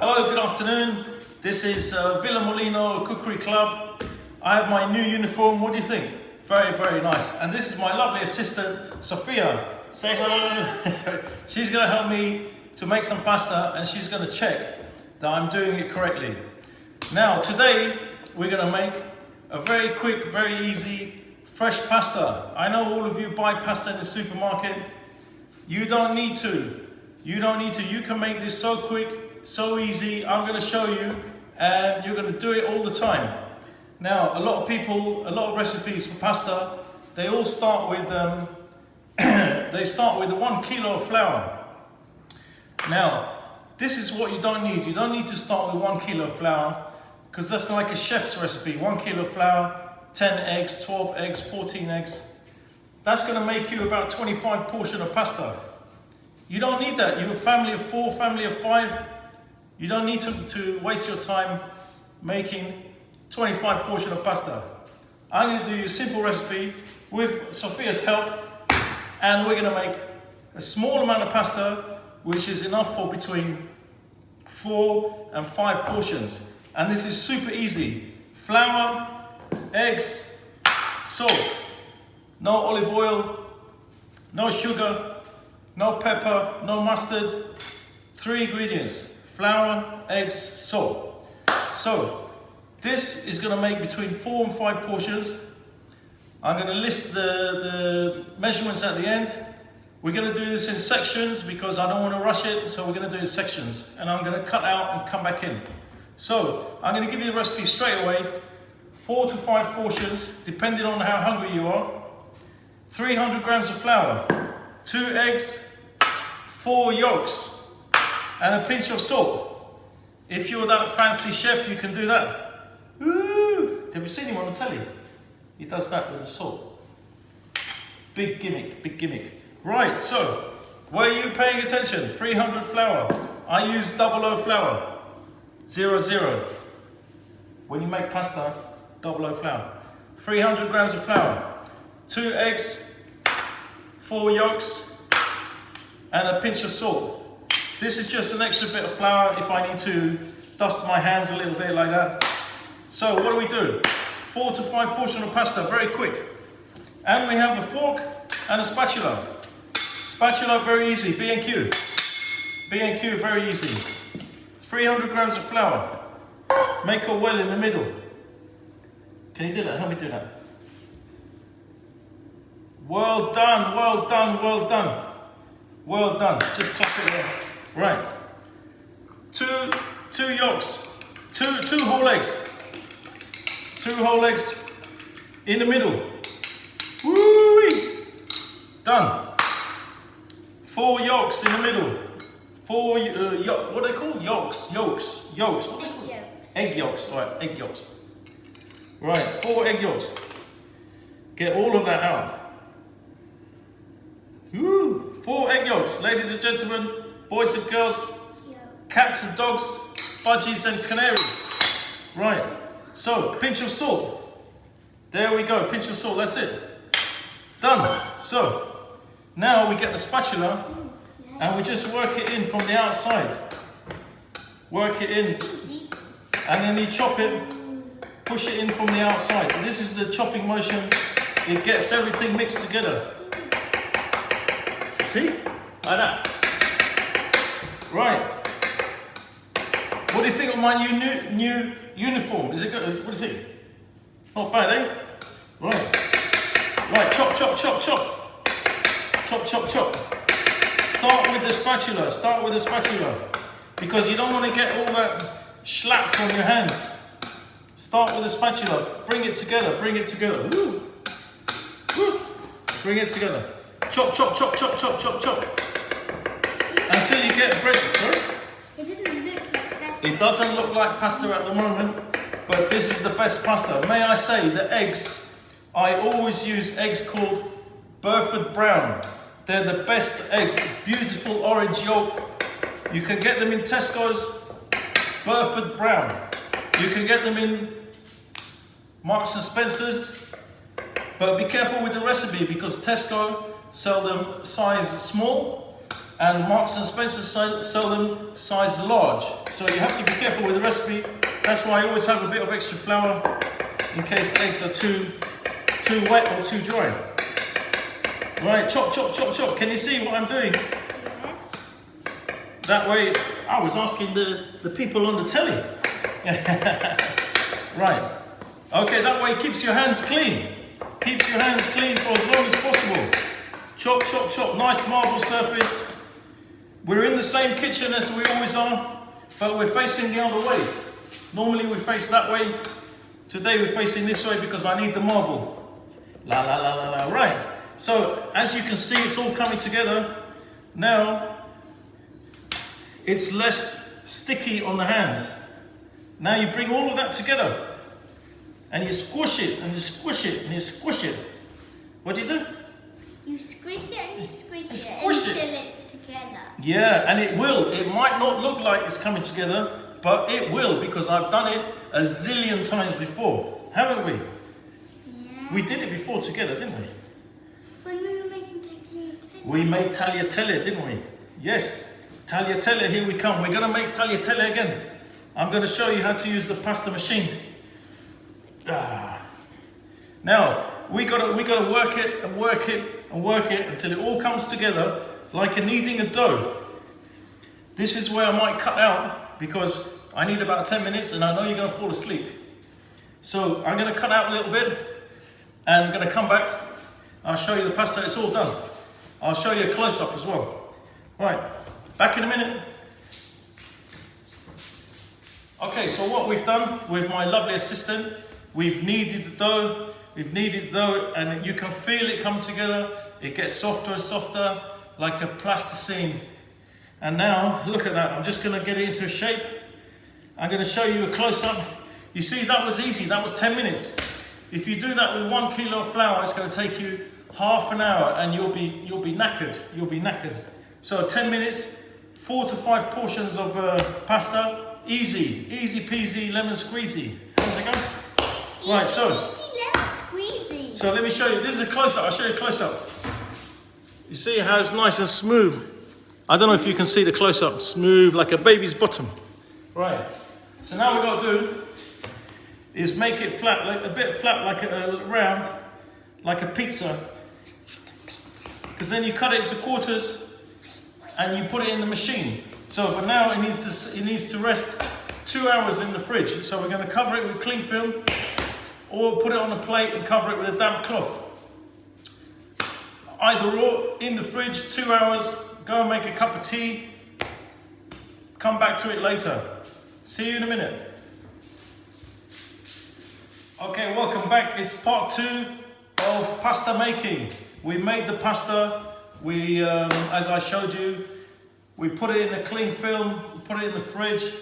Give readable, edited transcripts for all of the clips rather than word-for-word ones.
Hello, good afternoon. This is Villa Molino Cookery Club. I have my new uniform. What do you think? Very, very nice. And this is my lovely assistant, Sophia. Say hello. She's going to help me to make some pasta and she's going to check that I'm doing it correctly. Now, today we're going to make a very quick, very easy, fresh pasta. I know all of you buy pasta in the supermarket. You don't need to. You don't need to. You can make this so quick, so easy. I'm going to show you and you're going to do it all the time. Now, a lot of people, a lot of recipes for pasta, they all start with they start with 1 kilo of flour. Now, this is what you don't need. You don't need to start with 1 kilo of flour because that's like a chef's recipe. 1 kilo of flour, 10 eggs, 12 eggs, 14 eggs. That's going to make you about 25 portions of pasta. You don't need that. You're a family of 4, family of 5. You don't need to waste your time making 25 portions of pasta. I'm going to do you a simple recipe with Sophia's help, and we're going to make a small amount of pasta, which is enough for between 4 and 5 portions. And this is super easy. Flour, eggs, salt, no olive oil, no sugar, no pepper, no mustard. 3 ingredients: flour, eggs, salt. So this is going to make between 4 and 5 portions. I'm going to list the measurements at the end. We're going to do this in sections because I don't want to rush it, so we're going to do it in sections. And I'm going to cut out and come back in. So I'm going to give you the recipe straight away. 4 to 5 portions, depending on how hungry you are. 300 grams of flour, 2 eggs, 4 yolks, and a pinch of salt. If you're that fancy chef, you can do that. Ooh, have you seen him on the telly? He does that with the salt. Big gimmick, big gimmick. Right, so, were you paying attention? 300 flour. I use 00 flour. 00. When you make pasta, 00 flour. 300 grams of flour. 2 eggs, 4 yolks, and a pinch of salt. This is just an extra bit of flour if I need to dust my hands a little bit like that. So what do we do? 4 to 5 portions of pasta, very quick. And we have a fork and a spatula. Spatula, very easy, B&Q. B&Q, very easy. 300 grams of flour. Make a well in the middle. Can you do that? Help me do that. Well done, well done, well done. Well done, just clap it there. Right. 2 yolks, 2 whole eggs. 2 whole eggs in the middle. Woo-wee. Done. 4 yolks in the middle. 4 what are they called? Yolks. What? Egg yolks. All right, egg yolks. Right, 4 egg yolks. Get all of that out. Woo. 4 egg yolks, ladies and gentlemen, boys and girls, cats and dogs, budgies and canaries. Right, so pinch of salt. There we go, pinch of salt, that's it. Done. So, now we get the spatula and we just work it in from the outside. Work it in, and then you chop it, push it in from the outside. And this is the chopping motion. It gets everything mixed together. See? Like that. Right. What do you think of my new uniform? Is it good? What do you think? Not bad, eh? Right. Right, chop, chop, chop, chop. Chop, chop, chop. Start with the spatula. Start with the spatula. Because you don't want to get all that schlats on your hands. Start with the spatula. Bring it together. Bring it together. Woo. Woo. Bring it together. Chop, chop, chop, chop, chop, chop, chop. Until you get bread. Sorry? It doesn't look like pasta. It doesn't look like pasta at the moment, but this is the best pasta. May I say, the eggs, I always use eggs called Burford Brown. They're the best eggs. Beautiful orange yolk. You can get them in Tesco's. Burford Brown. You can get them in Marks and Spencer's. But be careful with the recipe because Tesco sell them size small and Marks and Spencer sell them size large. So you have to be careful with the recipe. That's why I always have a bit of extra flour in case the eggs are too wet or too dry. Right, chop, chop, chop, chop. Can you see what I'm doing? Yes. That way, I was asking the people on the telly. Right. Okay, that way keeps your hands clean. Keeps your hands clean for as long as possible. Chop, chop, chop. Nice marble surface. We're in the same kitchen as we always are, but we're facing the other way. Normally we face that way. Today we're facing this way because I need the marble. La la la la la. Right. So as you can see, it's all coming together. Now it's less sticky on the hands. Now you bring all of that together and you squish it and you squish it and you squish it. What do you do? You squish it and you squish it Squish it. until it's together. Yeah, and it will. It might not look like it's coming together, but it will because I've done it a zillion times before, haven't we? Yeah. We did it before together, didn't we? When we were making tagliatelle. We made tagliatelle, didn't we? Yes, tagliatelle, here we come. We're going to make tagliatelle again. I'm going to show you how to use the pasta machine. Now, we got to work it and work it and work it until it all comes together like a kneading a dough. This is where I might cut out because I need about 10 minutes and I know you're going to fall asleep. So I'm going to cut out a little bit and I'm going to come back. I'll show you the pasta. It's all done. I'll show you a close-up as well. Right, back in a minute. Okay, so what we've done with my lovely assistant, we've kneaded the dough, and you can feel it come together. It gets softer and softer, like a plasticine. And now, look at that. I'm just going to get it into a shape. I'm going to show you a close-up. You see, that was easy. That was 10 minutes. If you do that with 1 kilo of flour, it's going to take you half an hour, and you'll be knackered. You'll be knackered. So 10 minutes, 4 to 5 portions of pasta. Easy peasy, lemon squeezy. How's it go? Right, so let me show you. This is a close-up. I'll show you a close-up. You see how it's nice and smooth. I don't know if you can see the close-up. Smooth like a baby's bottom. Right. So now what we've got to do is make it flat, like a bit flat, like a round, like a pizza. Because then you cut it into quarters and you put it in the machine. So, but now it needs to rest 2 hours in the fridge. So we're going to cover it with cling film, or put it on a plate and cover it with a damp cloth. Either or, in the fridge, 2 hours. Go and make a cup of tea. Come back to it later. See you in a minute. Okay, welcome back. It's part 2 of pasta making. We made the pasta. We, as I showed you, we put it in the cling film, we put it in the fridge.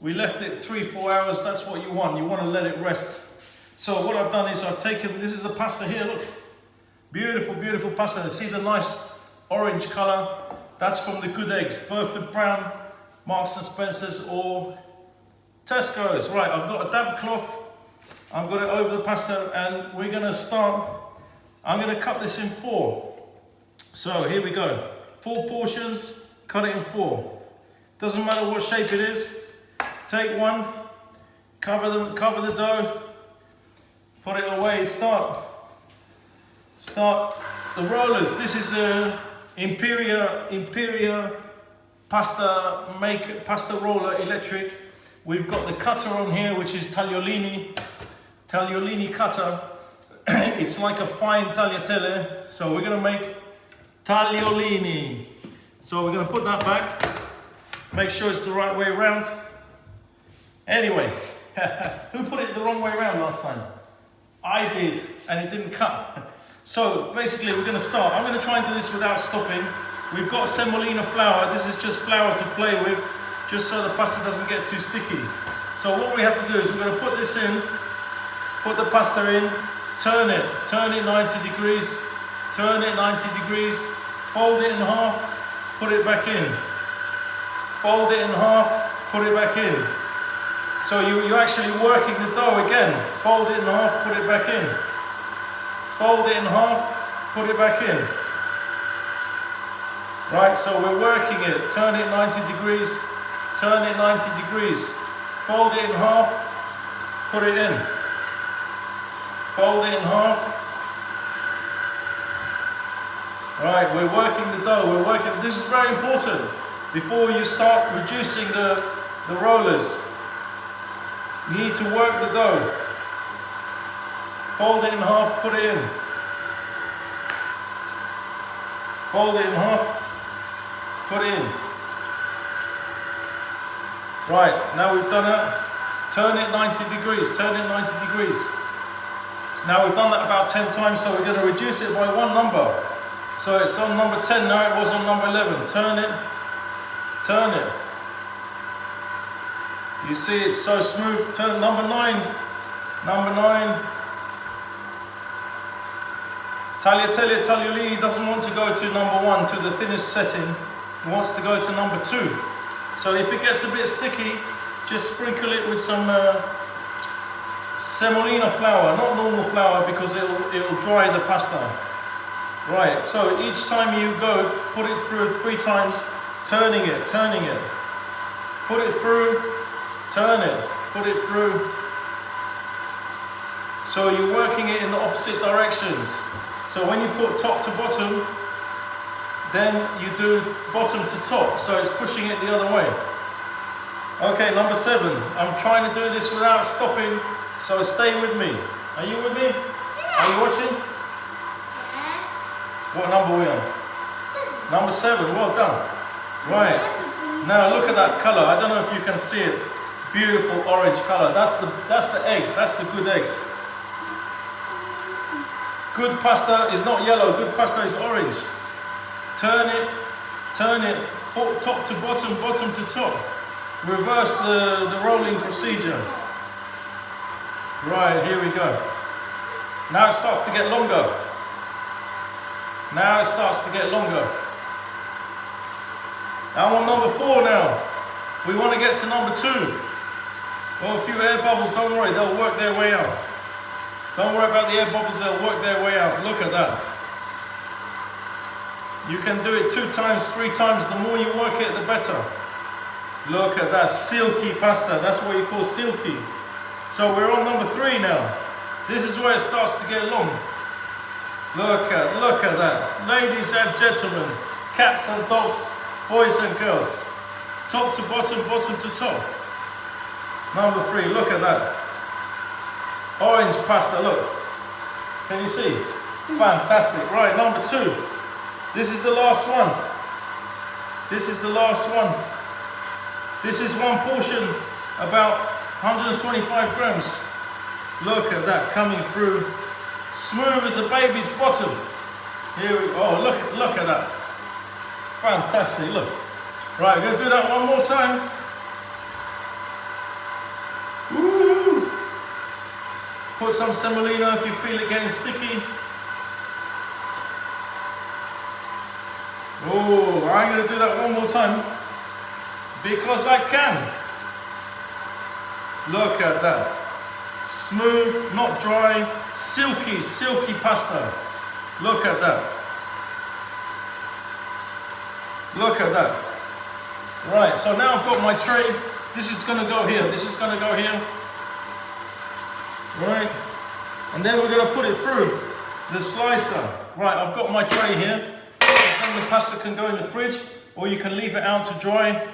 We left it 3-4 hours. That's what you want. You want to let it rest. So what I've done is I've taken, this is the pasta here, look. Beautiful, beautiful pasta. See the nice orange color? That's from the good eggs. Burford Brown, Marks and Spencer's or Tesco's. Right, I've got a damp cloth. I've got it over the pasta and we're going to start. I'm going to cut this in 4. So here we go. 4 portions. Cut it in 4. Doesn't matter what shape it is. Take one, cover the dough, put it away. Start the rollers. This is a Imperia pasta roller electric. We've got the cutter on here, which is tagliolini cutter. It's like a fine tagliatelle. So we're gonna make tagliolini. So we're going to put that back, make sure it's the right way around. Anyway, who put it the wrong way around last time? I did, and it didn't cut. So basically we're going to start. I'm going to try and do this without stopping. We've got semolina flour. This is just flour to play with, just so the pasta doesn't get too sticky. So what we have to do is we're going to put this in, put the pasta in, turn it 90 degrees, fold it in half, put it back in. Fold it in half, put it back in. So you're actually working the dough again. Fold it in half, put it back in. Fold it in half, put it back in. Right, so we're working it. Turn it 90 degrees. Turn it 90 degrees. Fold it in half. Put it in. Fold it in half. Right, we're working the dough. We're working. This is very important. Before you start reducing the rollers, you need to work the dough. Fold it in half. Put it in. Fold it in half. Put it in. Right, now we've done that. Turn it 90 degrees. Turn it 90 degrees. Now we've done that about 10 times, so we're going to reduce it by one number. So it's on number 10 now, it was on number 11. Turn it. Turn it. You see it's so smooth. Turn number 9. Number 9. Tagliatelle tagliolini doesn't want to go to number 1, to the thinnest setting. He wants to go to number 2. So if it gets a bit sticky, just sprinkle it with some semolina flour, not normal flour, because it'll dry the pasta. Right, so each time you go, put it through 3 times, turning it. Put it through, turn it, put it through. So you're working it in the opposite directions. So when you put top to bottom, then you do bottom to top, so it's pushing it the other way. Okay, number 7. I'm trying to do this without stopping, so stay with me. Are you with me? Yeah. Are you watching? Yeah. What number are we on? 7. Number 7, well done. Right, now look at that colour. I don't know if you can see it. Beautiful orange colour. That's the eggs, that's the good eggs. Good pasta is not yellow, good pasta is orange. Turn it, top to bottom, bottom to top. Reverse the rolling procedure. Right, here we go. Now it starts to get longer. Now it starts to get longer. I'm on number 4 now. We want to get to number 2. Well, a few air bubbles, don't worry, they'll work their way out. Don't worry about the air bubbles, they'll work their way out. Look at that. You can do it 2 times, 3 times. The more you work it, the better. Look at that silky pasta. That's what you call silky. So we're on number 3 now. This is where it starts to get long. Look at that. Ladies and gentlemen, cats and dogs, boys and girls. Top to bottom, bottom to top. Number 3, look at that. Orange pasta, look. Can you see? Fantastic. Right, number 2. This is the last one. This is the last one. This is one portion, about 125 grams. Look at that coming through. Smooth as a baby's bottom. Here we go. Oh, look at that. Fantastic, look. Right, we're going to do that one more time. Woo! Put some semolina if you feel it getting sticky. Oh, I'm going to do that one more time because I can. Look at that. Smooth, not dry, silky, silky pasta. Look at that. Look at that. Right, so now I've got my tray. This is going to go here. This is going to go here. Right. And then we're going to put it through the slicer. Right, I've got my tray here. Then the pasta can go in the fridge, or you can leave it out to dry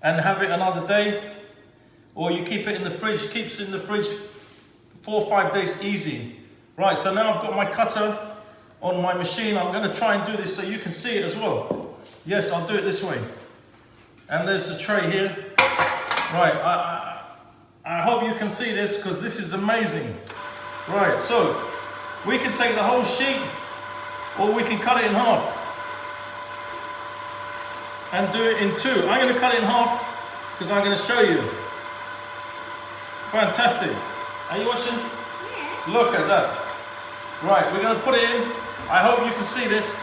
and have it another day, or you keep it in the fridge. Keeps it in the fridge 4 or 5 days easy. Right, so now I've got my cutter on my machine. I'm going to try and do this so you can see it as well. Yes, I'll do it this way. And there's the tray here. Right, I hope you can see this because this is amazing. Right, so we can take the whole sheet or we can cut it in half and do it in 2. I'm going to cut it in half because I'm going to show you. Fantastic. Are you watching? Yeah. Look at that. Right, we're going to put it in. I hope you can see this.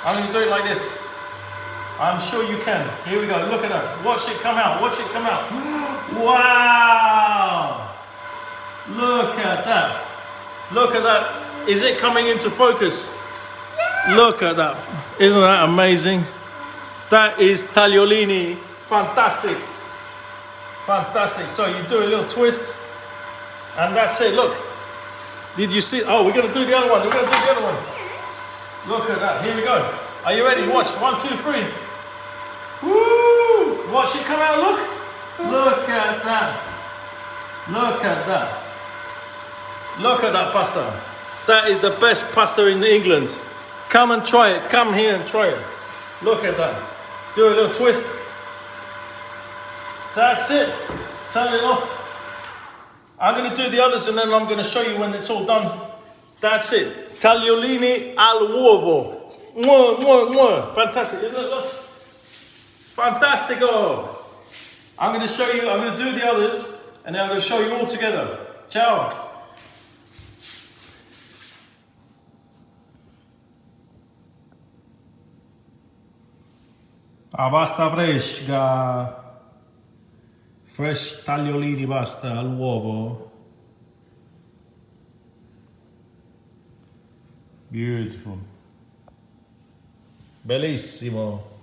I'm going to do it like this. I'm sure you can. Here we go. Look at that. Watch it come out. Watch it come out. Wow. Look at that. Look at that. Is it coming into focus? Yeah. Look at that. Isn't that amazing? That is tagliolini. Fantastic. Fantastic. So you do a little twist, and that's it. Look. Did you see? Oh, we're going to do the other one. We're going to do the other one. Look at that. Here we go. Are you ready? Watch. 1, 2, 3. Woo! Watch it come out. Look. Look at that. Look at that. Look at that pasta. That is the best pasta in England. Come and try it. Come here and try it. Look at that. Do a little twist. That's it. Turn it off. I'm going to do the others and then I'm going to show you when it's all done. That's it. Tagliolini al uovo. Mwah, mwah, mwah. Fantastic, isn't it? Look. Fantastico. I'm going to show you, I'm going to do the others and then I'm going to show you all together. Ciao. Pasta fresca. Fresh tagliolini pasta all'uovo. Beautiful. Bellissimo.